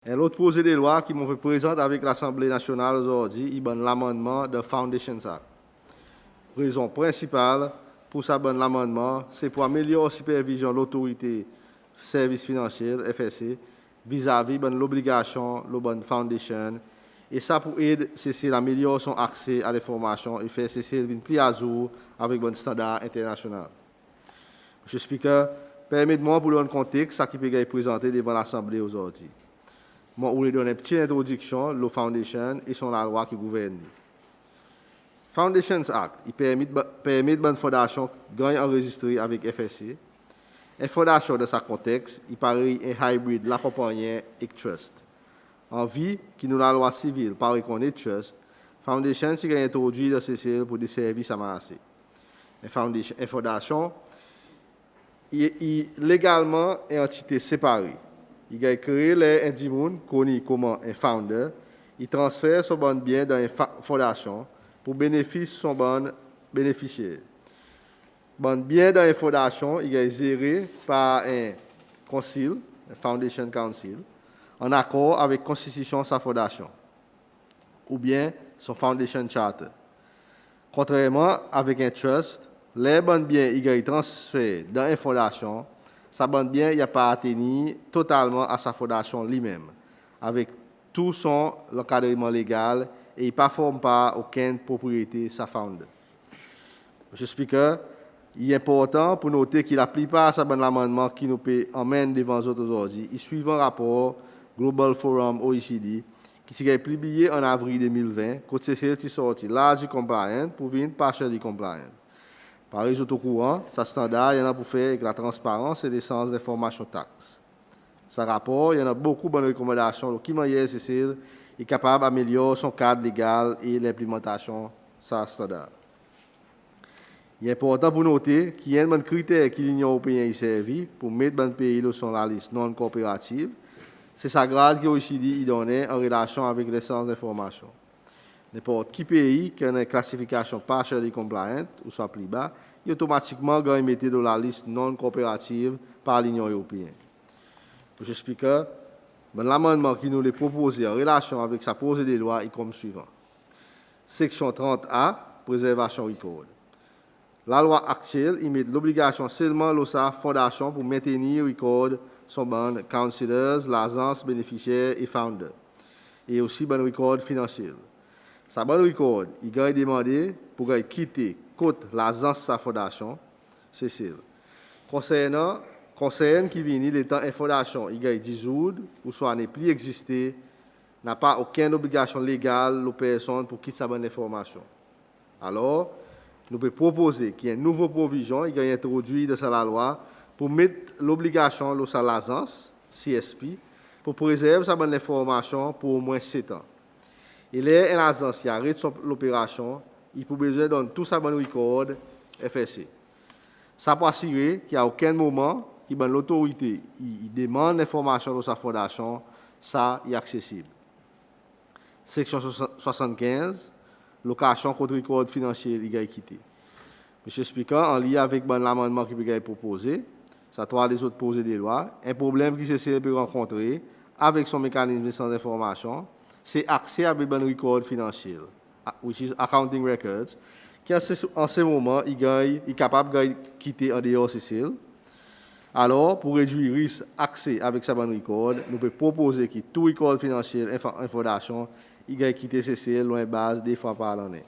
L'autre projet de loi qui m'ont présente avec l'Assemblée nationale aujourd'hui, il y a l'amendement de Foundations Act. Raison principale pour ça, l'amendement, c'est pour améliorer la supervision de l'autorité services financiers, FSC, vis-à-vis de l'obligation de la Foundation. Et ça pour aider CC à améliorer son accès à l'information et faire CC une plus à jour avec un standard international. Monsieur le Speaker, permettez-moi pour donner un contexte ça qui peut être présenté devant l'Assemblée aujourd'hui. Moi, je voulais donner une petite introduction de la Foundation et son la loi qui gouverne. Foundations Act, il permet une fondation gagne enregistrée avec FSC. Une fondation de sa contexte, il paraît un hybrid l'accompagnant et trust. En vie, qui nous la loi civile par reconnaître trust, Foundation s'est introduit dans CCL pour des services amassés. Une fondation est légalement une entité séparée. Il a créé les individus connus comme un founder. Il transfère son bon bien dans une fondation pour bénéficier son bon bénéficiaire. Bon bien dans une fondation, il est géré par un concile, un Foundation Council, en accord avec la constitution de sa fondation, ou bien son Foundation Charter. Contrairement avec un trust, les bons biens il est transféré dans une fondation. Sa bon bien n'a pas atteint totalement à sa fondation lui-même, avec tout son encadrement légal et il ne forme pas aucune propriété sa founder. Monsieur le Speaker, il est important pour noter qu'il n'applique pas à ce bon amendement qui nous emmène devant nous aujourd'hui. Il suit un rapport Global Forum OECD qui s'est publié en avril 2020, côté c'est sorti large compliant pour venir partially compliant. Par exemple, au courant, ce standard, il y en a pour faire avec la transparence et l'essence d'information taxe. Ce rapport, il y en a beaucoup de bonnes recommandations. Qui est capable d'améliorer son cadre légal et l'implémentation de ce standard. Il est important pour noter qu'il y a un critère qui l'Union européenne servi pour mettre le pays sur la liste non coopérative. C'est sa grade qui aussi dit donné en relation avec l'essence d'information. N'importe qui pays qui a une classification partially compliant ou soit plus bas, il automatiquement gagne mettre dans la liste non coopérative par l'Union européenne. Monsieur le Speaker, l'amendement qui nous est proposé en relation avec sa posée des lois est comme suivant. Section 30A, préservation record. La loi actuelle y met l'obligation seulement de sa fondation pour maintenir record son bon councilors, l'agence bénéficiaire et founder, et aussi bon record financier. Sa bonne record, il a demandé pour quitter côté l'agence de sa fondation, Cécile. Concernant qui vient l'état de fondation, il a dissout ou soit n'est plus existé, n'a pas aucune obligation légale aux personnes pour quitter sa bonne information. Alors, nous pouvons proposer qu'il y ait une nouvelle provision, il a introduit dans la loi pour mettre l'obligation de l'agence, CSP, pour préserver sa bonne information pour au moins 7 ans. Il est une agence qui arrête l'opération, il peut besoin de tout sa bonne record FSC. Ça peut assurer qu'il n'y a aucun moment qui l'autorité demande l'information de sa fondation, ça est accessible. Section 75, location contre record financier, il est quitté. Monsieur le Speaker, en lien avec l'amendement qui peut être proposé, ça doit les autres poser des lois, un problème qui se peut rencontrer avec son mécanisme de sans information, c'est accès à des records financiers, which is accounting records, qui en ce moment est capable de quitter en dehors CCL. Alors, pour réduire le risque d'accès avec sa bonne record, nous pouvons proposer que tout record financier information il quitter CCL loin base des fois par l'année.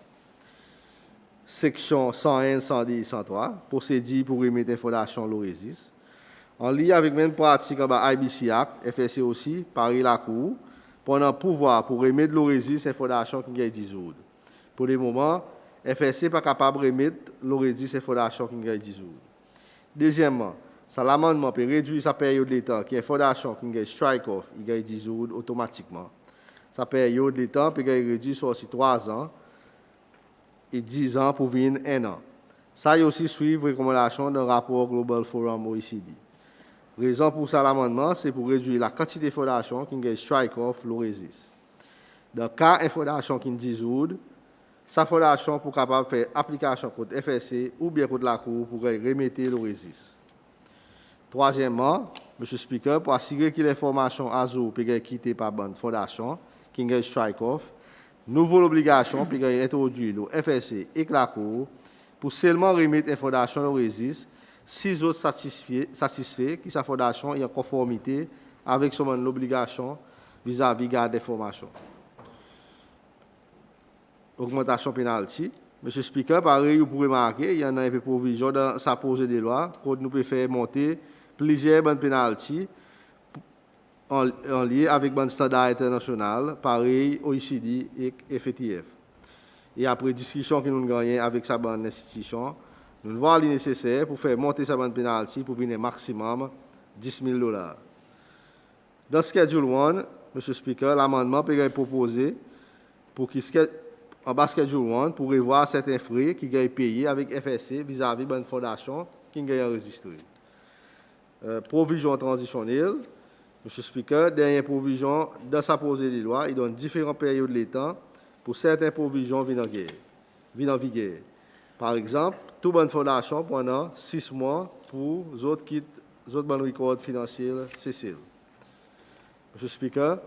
Section 101, 110, 103, procédure pour remettre l'information à l'ORESIS. En lien avec même pratique en IBC Act, FSC aussi, Paris la Cour, pendant pouvoir pour remettre l'ORESIS l'information qui est dissoute. Pour le moment, FSC n'est pas capable de remettre l'ORESIS l'information qui est dissoute. Deuxièmement, l'amendement peut réduire sa période de temps qui est fondation qui est strike-off, il est dissoute automatiquement. Sa période de temps peut être réduite sur 3 ans et 10 ans pour venir 1 an. Ça y aussi suivre les recommandations d'un rapport Global Forum OECD. Raison pour ça l'amendement, c'est pour réduire la quantité de fondation qui est strike-off l'ORESIS. Dans le cas de fondation qui est dissoute, sa fondation pour capable faire application contre FSC ou bien contre la Cour pour remettre l'ORESIS. Troisièmement, Monsieur Speaker, pour assurer que l'information à jour peut être quittée par bonne fondation, qui est strike-off, nouvelle obligation peut être introduite au FSC et la Cour pour seulement remettre l'information au registre si autres satisfaits que sa fondation est en conformité avec son obligation vis-à-vis de garde d'information. Augmentation penalty. Monsieur Speaker, pareil, vous pouvez remarquer, il y en a un peu de provision dans sa projet de loi, qu'on nous peut faire monter plusieurs bonnes penalty en lien avec les standards internationaux, pareil, OECD et FATF. Et après discussion que nous gagnons avec sa bonne institution, nous voyons le nécessaire pour faire monter sa bonne penalty pour venir maximum $10,000. Dans Schedule 1, M. Speaker, l'amendement peut être proposé pour qu'il en bas Schedule 1 pour revoir certains frais qui sont payés avec FSC vis-à-vis de la fondation qui est enregistrée. Provision transitionnelle. M. Speaker, dernière provision dans sa posée de loi, il donne différentes périodes de temps pour certaines provisions venir en vigueur. Par exemple, toute bonne fondation pendant 6 mois pour les autres bonnes records financiers cessés. M. Speaker,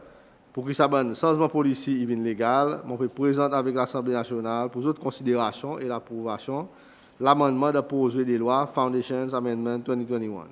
pour que ça bonne changement policier et légal, on peut présenter avec l'Assemblée nationale pour autres considérations et l'approbation l'amendement de projet de loi Foundations Amendment 2021.